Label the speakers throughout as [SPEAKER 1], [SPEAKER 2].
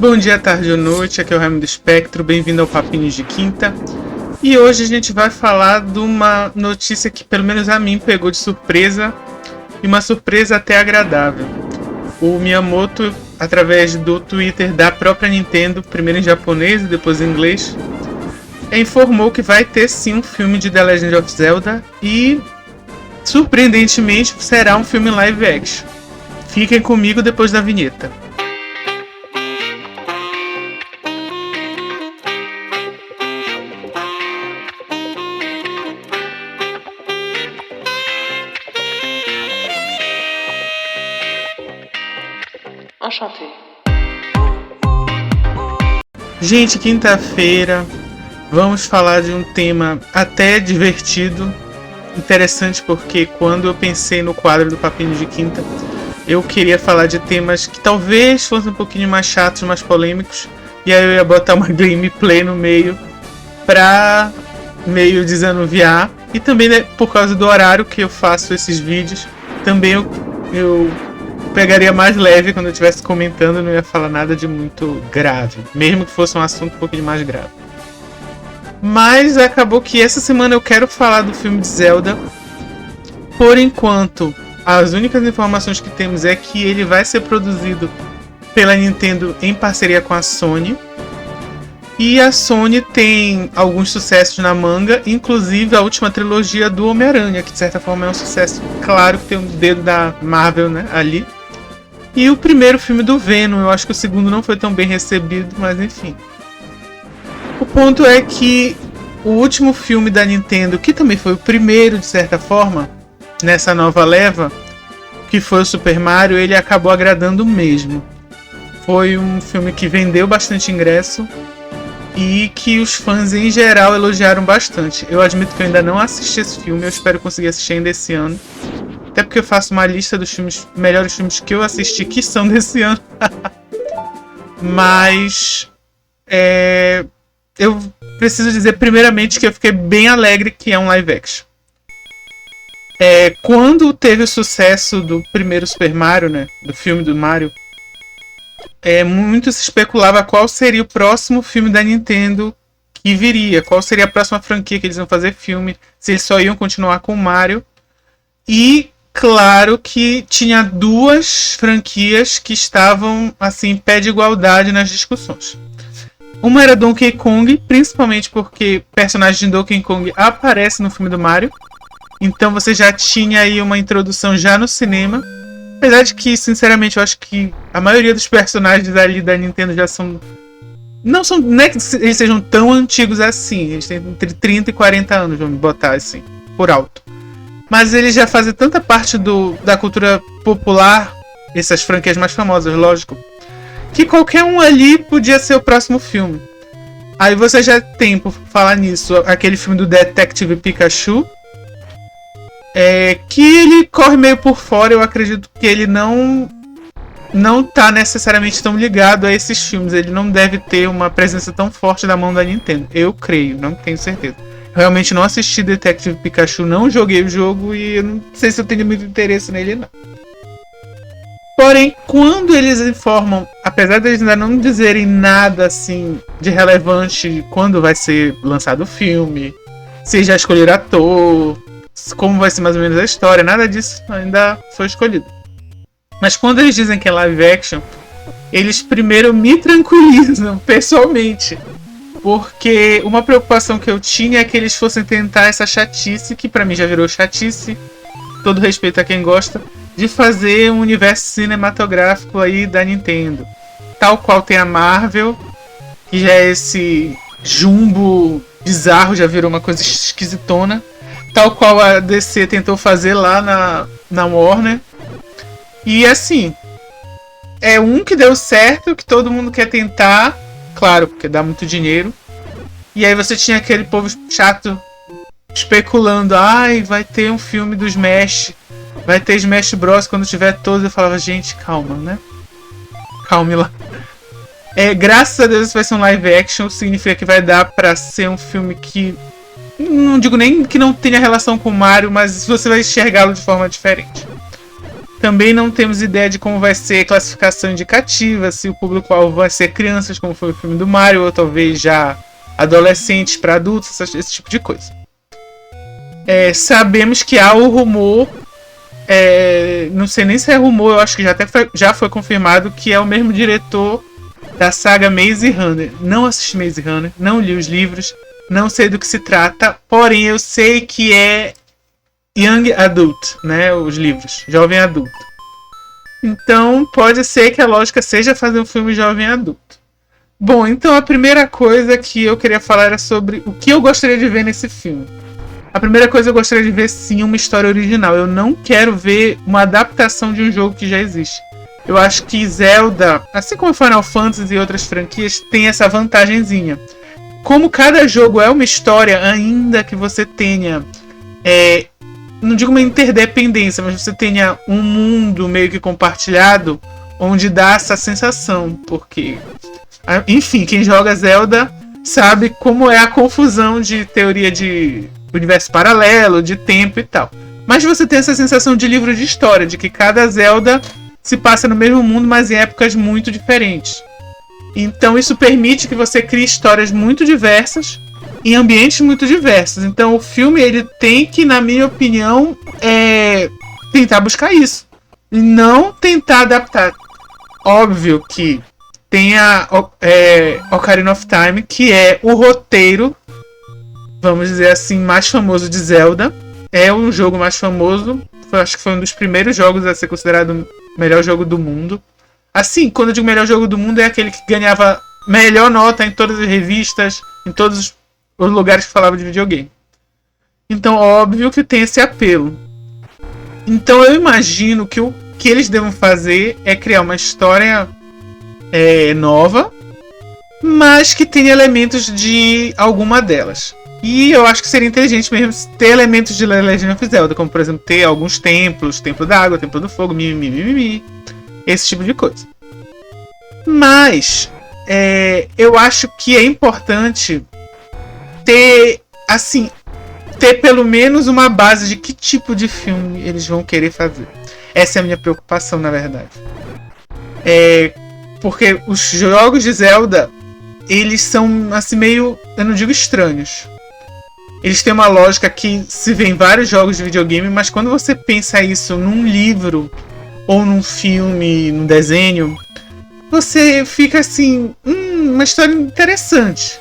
[SPEAKER 1] Bom dia, tarde ou noite, aqui é o Raimundo Espectro, bem-vindo ao Papinhos de Quinta. E hoje a gente vai falar de uma notícia que pelo menos a mim pegou de surpresa, e uma surpresa até agradável. O Miyamoto, através do Twitter da própria Nintendo, primeiro em japonês e depois em inglês, informou que vai ter sim um filme de The Legend of Zelda e, surpreendentemente, será um filme live action. Fiquem comigo depois da vinheta.
[SPEAKER 2] Enchanté.
[SPEAKER 1] Gente, quinta-feira vamos falar de um tema até divertido, interessante, porque quando eu pensei no quadro do Papinho de Quinta, eu queria falar de temas que talvez fossem um pouquinho mais chatos, mais polêmicos, e aí eu ia botar uma gameplay no meio pra meio desanuviar, e também, né, por causa do horário que eu faço esses vídeos, também eu pegaria mais leve quando eu estivesse comentando, não ia falar nada de muito grave, mesmo que fosse um assunto um pouquinho mais grave. Mas acabou que essa semana eu quero falar do filme de Zelda. Por enquanto, as únicas informações que temos é que ele vai ser produzido pela Nintendo em parceria com a Sony. E a Sony tem alguns sucessos na manga, inclusive a última trilogia do Homem-Aranha, que de certa forma é um sucesso. Claro que tem um dedo da Marvel, né, ali. E o primeiro filme do Venom, eu acho que o segundo não foi tão bem recebido, mas enfim. O ponto é que o último filme da Nintendo, que também foi o primeiro de certa forma, nessa nova leva, que foi o Super Mario, ele acabou agradando mesmo. Foi um filme que vendeu bastante ingresso e que os fãs em geral elogiaram bastante. Eu admito que eu ainda não assisti esse filme, eu espero conseguir assistir ainda esse ano. Até porque eu faço uma lista dos melhores filmes que eu assisti que são desse ano. Mas eu preciso dizer primeiramente que eu fiquei bem alegre que é um live action. Quando teve o sucesso do primeiro Super Mario, né, do filme do Mario, muito se especulava qual seria o próximo filme da Nintendo que viria, qual seria a próxima franquia que eles iam fazer filme, se eles só iam continuar com o Mario. E claro que tinha duas franquias que estavam assim, em pé de igualdade nas discussões. Uma era Donkey Kong, principalmente porque personagem de Donkey Kong aparece no filme do Mario. Então você já tinha aí uma introdução já no cinema. Apesar de que, sinceramente, eu acho que a maioria dos personagens ali da Nintendo já são... Não é que eles sejam tão antigos assim. Eles têm entre 30 e 40 anos, vamos botar assim, por alto. Mas eles já fazem tanta parte da cultura popular, essas franquias mais famosas, lógico, que qualquer um ali podia ser o próximo filme. Aí você já tem, por falar nisso, aquele filme do Detective Pikachu, que ele corre meio por fora. Eu acredito que ele não tá necessariamente tão ligado a esses filmes. Ele não deve ter uma presença tão forte da mão da Nintendo. Eu creio, não tenho certeza. Realmente não assisti Detective Pikachu, não joguei o jogo e eu não sei se eu tenho muito interesse nele, não. Porém, quando eles informam, apesar de eles ainda não dizerem nada assim de relevante, quando vai ser lançado o filme, se já escolheram ator, como vai ser mais ou menos a história, nada disso ainda foi escolhido. Mas quando eles dizem que é live action, eles primeiro me tranquilizam pessoalmente. Porque uma preocupação que eu tinha é que eles fossem tentar essa chatice, que pra mim já virou chatice, todo respeito a quem gosta, de fazer um universo cinematográfico aí da Nintendo. Tal qual tem a Marvel, que já é esse jumbo bizarro, já virou uma coisa esquisitona. Tal qual a DC tentou fazer lá na Warner. E assim, é um que deu certo, que todo mundo quer tentar. Claro, porque dá muito dinheiro. E aí você tinha aquele povo chato especulando. Ai, vai ter um filme do Smash. Vai ter Smash Bros. Quando tiver todos. Eu falava, gente, calma, né? Calme lá. Graças a Deus vai ser um live action. Significa que vai dar pra ser um filme que... Não digo nem que não tenha relação com o Mario, mas você vai enxergá-lo de forma diferente. Também não temos ideia de como vai ser a classificação indicativa, se o público-alvo vai ser crianças, como foi o filme do Mario, ou talvez já adolescentes para adultos, esse tipo de coisa. Sabemos que há o rumor, não sei nem se é rumor, eu acho que já foi confirmado que é o mesmo diretor da saga Maze Runner. Não assisti Maze Runner, não li os livros, não sei do que se trata, porém eu sei que é Young Adult, né, os livros, Jovem Adulto. Então pode ser que a lógica seja fazer um filme Jovem Adulto. Bom, então a primeira coisa que eu queria falar era sobre o que eu gostaria de ver nesse filme. A primeira coisa eu gostaria de ver sim uma história original. Eu não quero ver uma adaptação de um jogo que já existe. Eu acho que Zelda, assim como Final Fantasy e outras franquias, tem essa vantagenzinha. Como cada jogo é uma história, ainda que você tenha não digo uma interdependência, mas você tenha um mundo meio que compartilhado, onde dá essa sensação, porque, enfim, quem joga Zelda sabe como é a confusão de teoria de universo paralelo, de tempo e tal. Mas você tem essa sensação de livro de história, de que cada Zelda se passa no mesmo mundo, mas em épocas muito diferentes. Então isso permite que você crie histórias muito diversas, em ambientes muito diversos. Então o filme ele tem que, na minha opinião, tentar buscar isso. E não tentar adaptar. Óbvio que tem a Ocarina of Time, que é o roteiro, vamos dizer assim, mais famoso de Zelda. É o jogo mais famoso. Acho que foi um dos primeiros jogos a ser considerado o melhor jogo do mundo. Assim, quando eu digo melhor jogo do mundo, é aquele que ganhava melhor nota em todas as revistas, em todos os lugares que falavam de videogame. Então, óbvio que tem esse apelo. Então, eu imagino que o que eles devem fazer é criar uma história nova, mas que tenha elementos de alguma delas. E eu acho que seria inteligente mesmo ter elementos de Legend of Zelda, como, por exemplo, ter alguns templos, Templo da Água, Templo do Fogo, esse tipo de coisa. Mas, eu acho que é importante ter pelo menos uma base de que tipo de filme eles vão querer fazer. Essa é a minha preocupação, na verdade. Porque os jogos de Zelda, eles são assim meio, eu não digo estranhos. Eles têm uma lógica que se vê em vários jogos de videogame, mas quando você pensa isso num livro, ou num filme, num desenho, você fica assim, uma história interessante.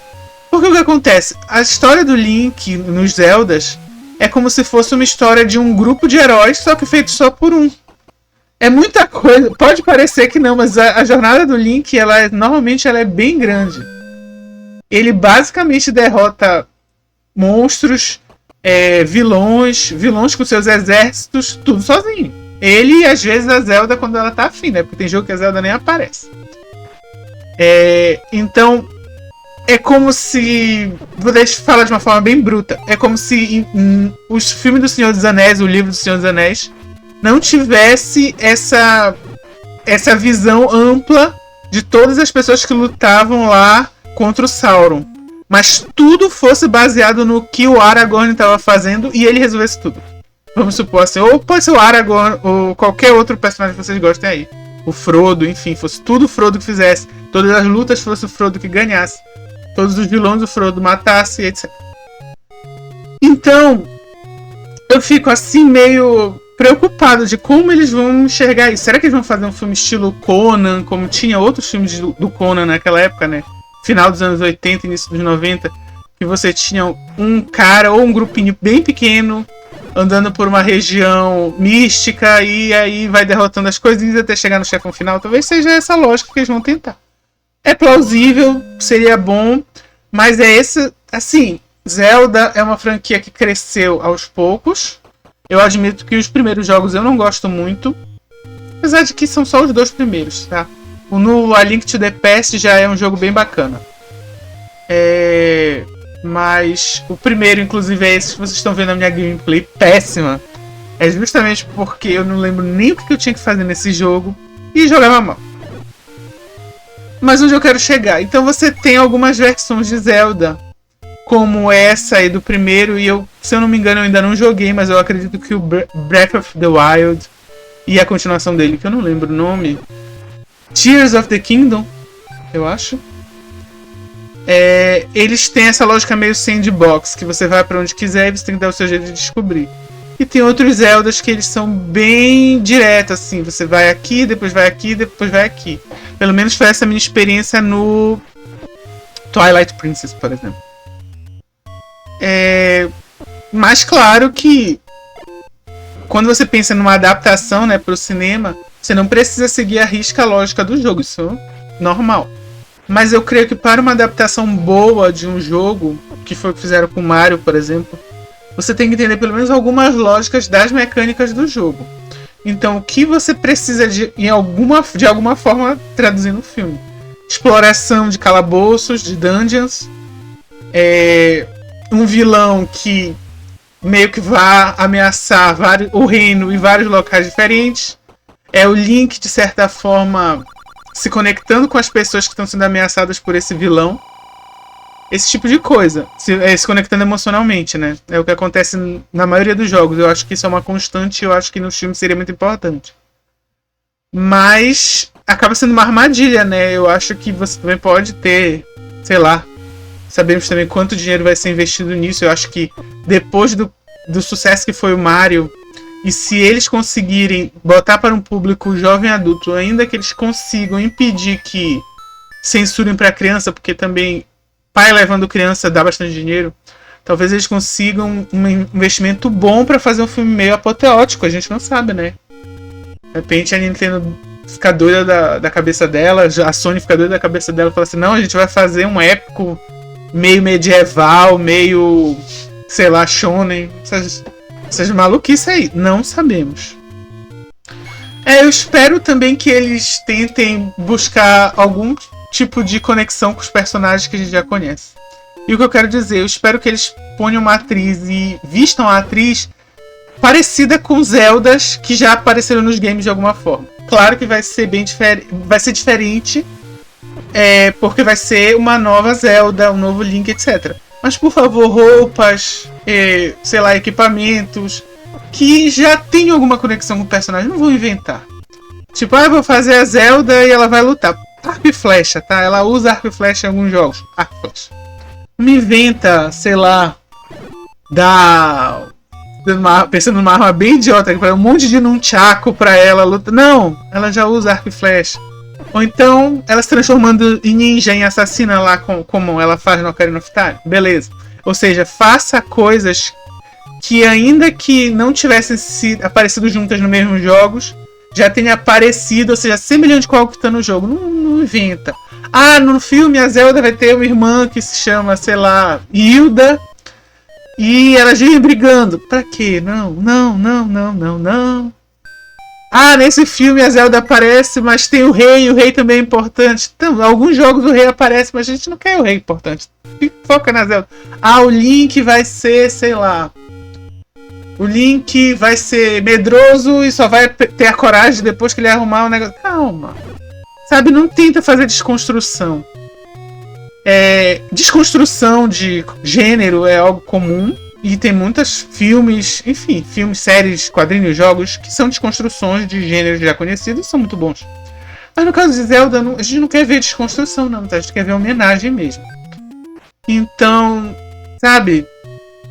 [SPEAKER 1] Porque o que acontece? A história do Link nos Zeldas é como se fosse uma história de um grupo de heróis, só que feito só por um. É muita coisa. Pode parecer que não, mas a jornada do Link, normalmente ela é bem grande. Ele basicamente derrota monstros, vilões com seus exércitos, tudo sozinho. Ele e às vezes a Zelda quando ela tá afim, né? Porque tem jogo que a Zelda nem aparece. Então, é como se... Vou falar de uma forma bem bruta. É como se os filmes do Senhor dos Anéis, o livro do Senhor dos Anéis, não tivesse essa visão ampla de todas as pessoas que lutavam lá contra o Sauron. Mas tudo fosse baseado no que o Aragorn estava fazendo e ele resolvesse tudo. Vamos supor assim, ou pode ser o Aragorn, ou qualquer outro personagem que vocês gostem aí. O Frodo, enfim, fosse tudo o Frodo que fizesse. Todas as lutas fosse o Frodo que ganhasse. Todos os vilões o Frodo matasse, etc. Então, eu fico assim meio preocupado de como eles vão enxergar isso. Será que eles vão fazer um filme estilo Conan, como tinha outros filmes do Conan naquela época, né? Final dos anos 80, início dos 90, que você tinha um cara ou um grupinho bem pequeno andando por uma região mística e aí vai derrotando as coisinhas até chegar no chefão final. Talvez seja essa lógica que eles vão tentar. É plausível, seria bom, mas assim, Zelda é uma franquia que cresceu aos poucos. Eu admito que os primeiros jogos eu não gosto muito, apesar de que são só os 2 primeiros, tá? No A Link to the Past já é um jogo bem bacana. Mas o primeiro, inclusive, é esse que vocês estão vendo na minha gameplay péssima. É justamente porque eu não lembro nem o que eu tinha que fazer nesse jogo e jogava mal. Mas onde eu quero chegar? Então você tem algumas versões de Zelda, como essa aí do primeiro, e se eu não me engano, eu ainda não joguei, mas eu acredito que o Breath of the Wild e a continuação dele, que eu não lembro o nome. Tears of the Kingdom, eu acho. Eles têm essa lógica meio sandbox, que você vai pra onde quiser e você tem que dar o seu jeito de descobrir. E tem outros Zeldas que eles são bem diretos, assim. Você vai aqui, depois vai aqui, depois vai aqui. Pelo menos foi essa minha experiência no Twilight Princess, por exemplo. Mas claro que quando você pensa numa adaptação, né, pro cinema, você não precisa seguir a risca lógica do jogo. Isso é normal. Mas eu creio que para uma adaptação boa de um jogo, que foi o que fizeram com o Mario, por exemplo, você tem que entender pelo menos algumas lógicas das mecânicas do jogo. Então, o que você precisa de alguma forma traduzir no filme? Exploração de calabouços, de dungeons. Um vilão que meio que vai ameaçar o reino em vários locais diferentes. O Link, de certa forma, se conectando com as pessoas que estão sendo ameaçadas por esse vilão. Esse tipo de coisa. Se conectando emocionalmente, né? É o que acontece na maioria dos jogos. Eu acho que isso é uma constante e eu acho que nos filmes seria muito importante. Mas acaba sendo uma armadilha, né? Eu acho que você também pode ter, sei lá, sabemos também quanto dinheiro vai ser investido nisso. Eu acho que depois do sucesso que foi o Mario, e se eles conseguirem botar para um público jovem adulto, ainda que eles consigam impedir que censurem para criança, porque também pai levando criança dá bastante dinheiro, talvez eles consigam um investimento bom para fazer um filme meio apoteótico. A gente não sabe, né? De repente a Nintendo fica doida da cabeça dela, a Sony fica doida da cabeça dela e fala assim: não, a gente vai fazer um épico meio medieval, meio, sei lá, shonen, essas maluquices aí. Não sabemos. Eu espero também que eles tentem buscar algum tipo de conexão com os personagens que a gente já conhece. E o que eu quero dizer, eu espero que eles ponham uma atriz e vistam a atriz parecida com Zeldas que já apareceram nos games de alguma forma. Claro que vai ser bem diferente, porque vai ser uma nova Zelda, um novo Link, etc. Mas por favor, roupas, sei lá, equipamentos que já tenham alguma conexão com o personagem. Não vou inventar. Tipo, eu vou fazer a Zelda e ela vai lutar. Arco e flecha, tá? Ela usa arco e flecha em alguns jogos. Arco e flecha. Não me inventa, sei lá, pensando numa arma bem idiota, um monte de nunchaku pra ela lutar. Não, ela já usa arco e flecha. Ou então, ela se transformando em ninja, em assassina lá, como ela faz no Ocarina of Time. Beleza. Ou seja, faça coisas que, ainda que não tivessem aparecido juntas nos mesmos jogos, já tenha aparecido, ou seja, semelhante com algo que está no jogo. Não inventa. No filme a Zelda vai ter uma irmã que se chama, sei lá, Hilda, e elas vêm brigando. Pra quê? Não. Nesse filme a Zelda aparece, mas tem o rei, e o rei também é importante. Então, alguns jogos o rei aparece, mas a gente não quer o rei importante. Foca na Zelda. O Link vai ser, sei lá, o Link vai ser medroso e só vai ter a coragem depois que ele arrumar o negócio. Calma. Sabe, não tenta fazer desconstrução. Desconstrução de gênero é algo comum. E tem muitos filmes, enfim, séries, quadrinhos, jogos, que são desconstruções de gêneros já conhecidos e são muito bons. Mas no caso de Zelda, a gente não quer ver desconstrução, não. A gente quer ver homenagem mesmo. Então, sabe,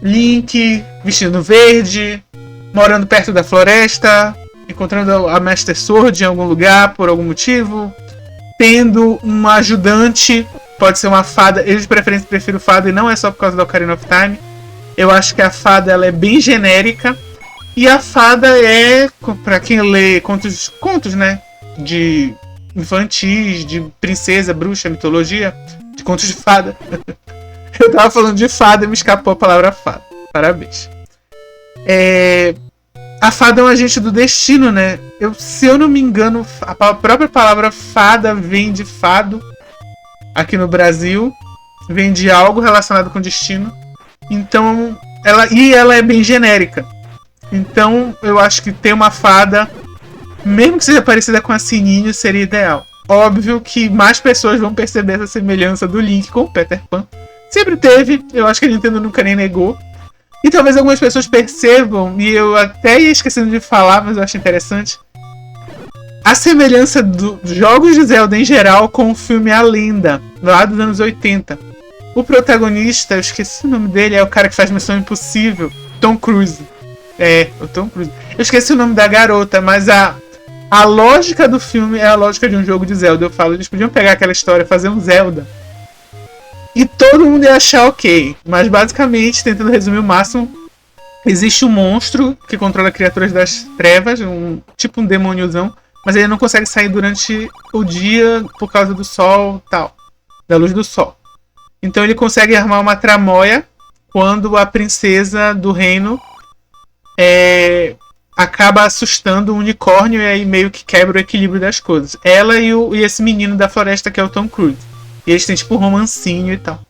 [SPEAKER 1] Link vestindo verde, morando perto da floresta, encontrando a Master Sword em algum lugar por algum motivo, tendo uma ajudante, pode ser uma fada. Eu de preferência prefiro fada, e não é só por causa da Ocarina of Time. Eu acho que a fada ela é bem genérica, e a fada pra quem lê contos, né, de infantis, de princesa, bruxa, mitologia, de contos de fada. Eu tava falando de fada e me escapou a palavra fada. Parabéns. A fada é um agente do destino, né? Se eu não me engano, a própria palavra fada vem de fado. Aqui no Brasil, vem de algo relacionado com destino. Então, ela é bem genérica. Então, eu acho que ter uma fada, mesmo que seja parecida com a Sininho, seria ideal. Óbvio que mais pessoas vão perceber essa semelhança do Link com o Peter Pan. Sempre teve, eu acho que a Nintendo nunca nem negou. E talvez algumas pessoas percebam, e eu até ia esquecendo de falar, mas eu acho interessante, a semelhança dos jogos de Zelda em geral com o filme A Lenda, lá dos anos 80. O protagonista, eu esqueci o nome dele, é o cara que faz Missão Impossível, Tom Cruise. O Tom Cruise. Eu esqueci o nome da garota, mas a lógica do filme é a lógica de um jogo de Zelda. Eu falo, eles podiam pegar aquela história, fazer um Zelda, e todo mundo ia achar ok. Mas basicamente, tentando resumir o máximo, existe um monstro que controla criaturas das trevas, tipo um demôniozão, mas ele não consegue sair durante o dia por causa do sol e tal, da luz do sol. Então ele consegue armar uma tramóia quando a princesa do reino acaba assustando um unicórnio e aí meio que quebra o equilíbrio das coisas. Ela e esse menino da floresta que é o Tom Cruise. E eles têm tipo um romancinho e tal.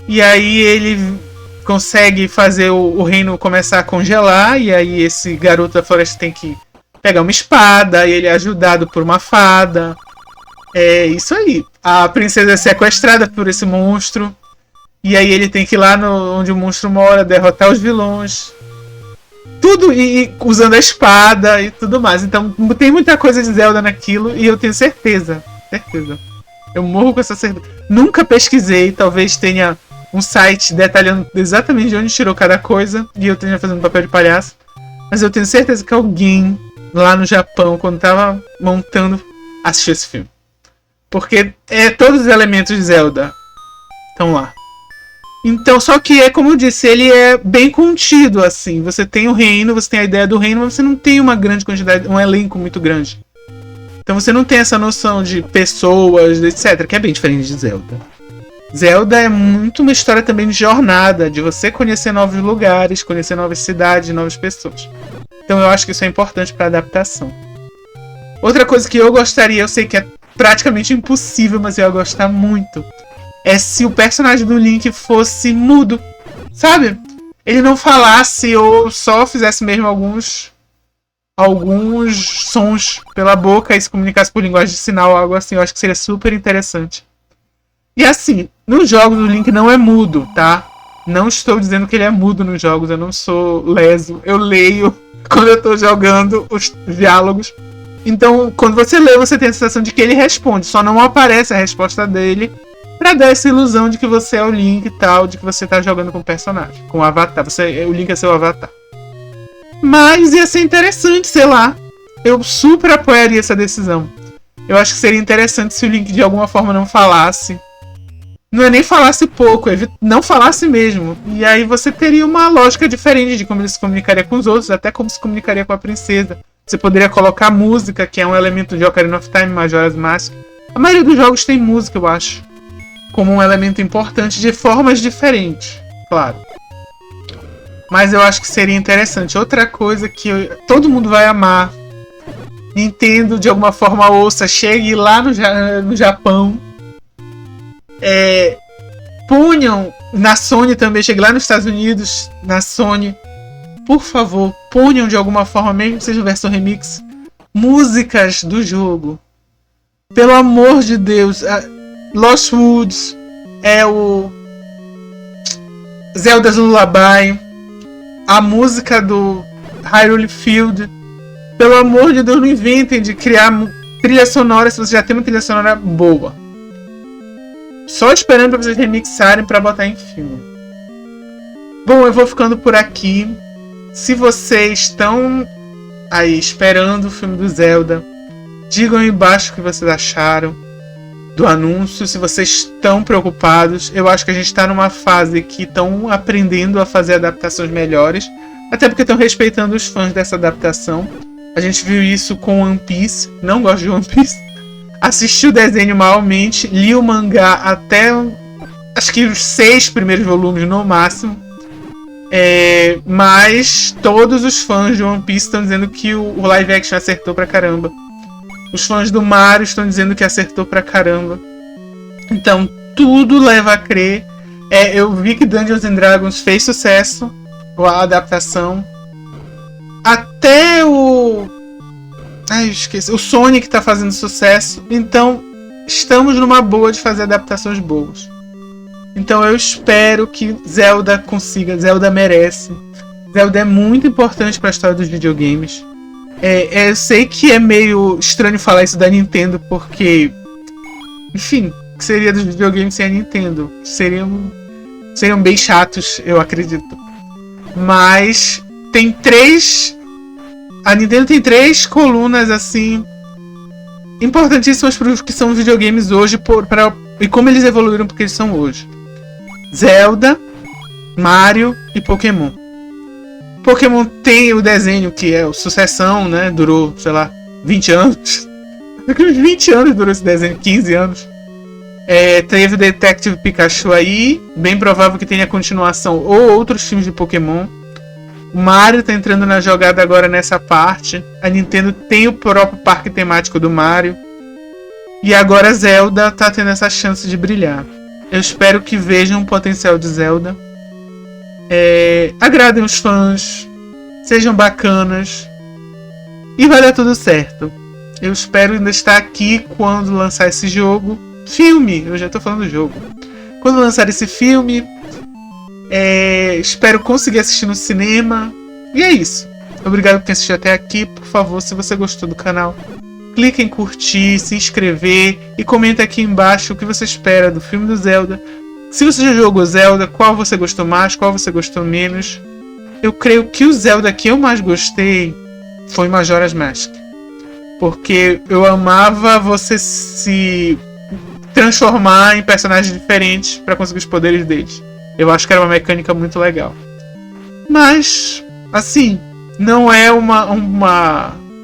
[SPEAKER 1] E aí ele consegue fazer o reino começar a congelar, e aí esse garoto da floresta tem que pegar uma espada, e ele é ajudado por uma fada. É isso aí. A princesa é sequestrada por esse monstro, e aí ele tem que ir lá onde o monstro mora, derrotar os vilões. Tudo e usando a espada e tudo mais. Então tem muita coisa de Zelda naquilo, e eu tenho certeza. Eu morro com essa certeza. Nunca pesquisei, talvez tenha um site detalhando exatamente de onde tirou cada coisa, e eu esteja fazendo papel de palhaço. Mas eu tenho certeza que alguém lá no Japão, quando tava montando, assistiu esse filme. Porque todos os elementos de Zelda estão lá. Então, só que como eu disse, ele é bem contido, assim. Você tem o reino, você tem a ideia do reino, mas você não tem uma grande quantidade, um elenco muito grande. Então você não tem essa noção de pessoas, etc., que é bem diferente de Zelda. Zelda é muito uma história também de jornada, de você conhecer novos lugares, conhecer novas cidades, novas pessoas. Então eu acho que isso é importante para adaptação. Outra coisa que eu gostaria, eu sei que é praticamente impossível, mas eu ia gostar muito, é se o personagem do Link fosse mudo, sabe? Ele não falasse ou só fizesse mesmo alguns sons pela boca e se comunicasse por linguagem de sinal, algo assim. Eu acho que seria super interessante. E assim, nos jogos o Link não é mudo, tá? Não estou dizendo que ele é mudo nos jogos, eu não sou leso. Eu leio quando eu tô jogando os diálogos. Então, quando você lê, você tem a sensação de que ele responde, só não aparece a resposta dele pra dar essa ilusão de que você é o Link e tal, de que você tá jogando com o personagem, com o avatar. O Link é seu avatar. Mas ia ser interessante, sei lá. Eu super apoiaria essa decisão. Eu acho que seria interessante se o Link de alguma forma não falasse. Não é nem falasse pouco, é não falasse mesmo. E aí você teria uma lógica diferente de como ele se comunicaria com os outros, até como se comunicaria com a princesa. Você poderia colocar música, que é um elemento de Ocarina of Time, Majora's Mask. A maioria dos jogos tem música, eu acho, como um elemento importante de formas diferentes, claro. Mas eu acho que seria interessante. Outra coisa que todo mundo vai amar, Nintendo de alguma forma ouça, chegue lá no Japão, punham na Sony também, chegue lá nos Estados Unidos, na Sony, por favor, punham de alguma forma, mesmo que seja versão remix, músicas do jogo. Pelo amor de Deus, Lost Woods, o Zelda's Lullaby, a música do Hyrule Field. Pelo amor de Deus, não inventem de criar trilha sonora se você já tem uma trilha sonora boa. Só esperando pra vocês remixarem pra botar em filme. Bom, eu vou ficando por aqui. Se vocês estão aí esperando o filme do Zelda, digam aí embaixo o que vocês acharam do anúncio. Se vocês estão preocupados, eu acho que a gente está numa fase que estão aprendendo a fazer adaptações melhores, até porque estão respeitando os fãs dessa adaptação. A gente viu isso com One Piece. Não gosto de One Piece. Assisti o desenho malmente, li o mangá até acho que os 6 primeiros volumes no máximo. Mas todos os fãs de One Piece estão dizendo que o live action acertou pra caramba. Os fãs do Mario estão dizendo que acertou pra caramba. Então tudo leva a crer. Eu vi que Dungeons and Dragons fez sucesso, a adaptação. Até o Sonic tá fazendo sucesso. Então estamos numa boa de fazer adaptações boas. Então eu espero que Zelda consiga. Zelda merece. Zelda é muito importante para a história dos videogames. Eu sei que é meio estranho falar isso da Nintendo, porque... Enfim, o que seria dos videogames sem a Nintendo? Seriam bem chatos, eu acredito. Mas tem 3... A Nintendo tem 3 colunas, assim... importantíssimas para os que são videogames hoje e como eles evoluíram porque eles são hoje. Zelda, Mario e Pokémon. Pokémon tem o desenho que é o Sucessão, né? Durou, sei lá, 20 anos. 20 anos durou esse desenho, 15 anos. Teve o Detective Pikachu aí. Bem provável que tenha continuação ou outros filmes de Pokémon. O Mario tá entrando na jogada agora nessa parte. A Nintendo tem o próprio parque temático do Mario. E agora Zelda tá tendo essa chance de brilhar. Eu espero que vejam o potencial de Zelda. Agradem os fãs. Sejam bacanas. E vai dar tudo certo. Eu espero ainda estar aqui quando lançar esse jogo. Filme, eu já tô falando do jogo. Quando lançar esse filme... espero conseguir assistir no cinema. E é isso. Obrigado por quem assistiu até aqui. Por favor, se você gostou do canal, clique em curtir, se inscrever e comenta aqui embaixo o que você espera do filme do Zelda. Se você já jogou Zelda, qual você gostou mais, qual você gostou menos. Eu creio que o Zelda que eu mais gostei foi Majora's Mask, porque eu amava você se transformar em personagens diferentes para conseguir os poderes deles. Eu acho que era uma mecânica muito legal. Mas, assim, não é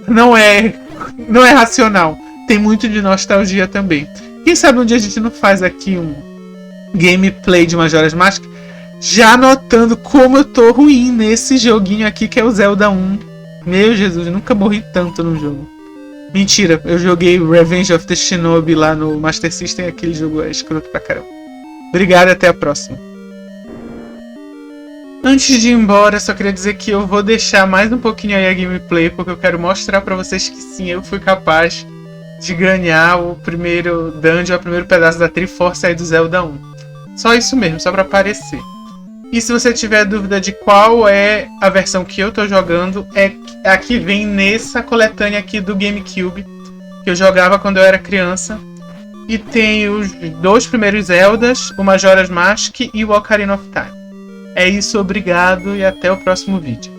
[SPEAKER 1] não é racional. Tem muito de nostalgia também. Quem sabe um dia a gente não faz aqui um gameplay de Majora's Mask, já notando como eu tô ruim nesse joguinho aqui que é o Zelda 1. Meu Jesus, eu nunca morri tanto no jogo. Mentira, eu joguei Revenge of the Shinobi lá no Master System e aquele jogo é escroto pra caramba. Obrigado e até a próxima. Antes de ir embora, só queria dizer que eu vou deixar mais um pouquinho aí a gameplay, porque eu quero mostrar pra vocês que sim, eu fui capaz de ganhar o primeiro dungeon, o primeiro pedaço da Triforce aí do Zelda 1. Só isso mesmo, só pra aparecer. E se você tiver dúvida de qual é a versão que eu tô jogando, é a que vem nessa coletânea aqui do GameCube, que eu jogava quando eu era criança. E tem os 2 primeiros Zeldas, o Majora's Mask e o Ocarina of Time. É isso, obrigado e até o próximo vídeo.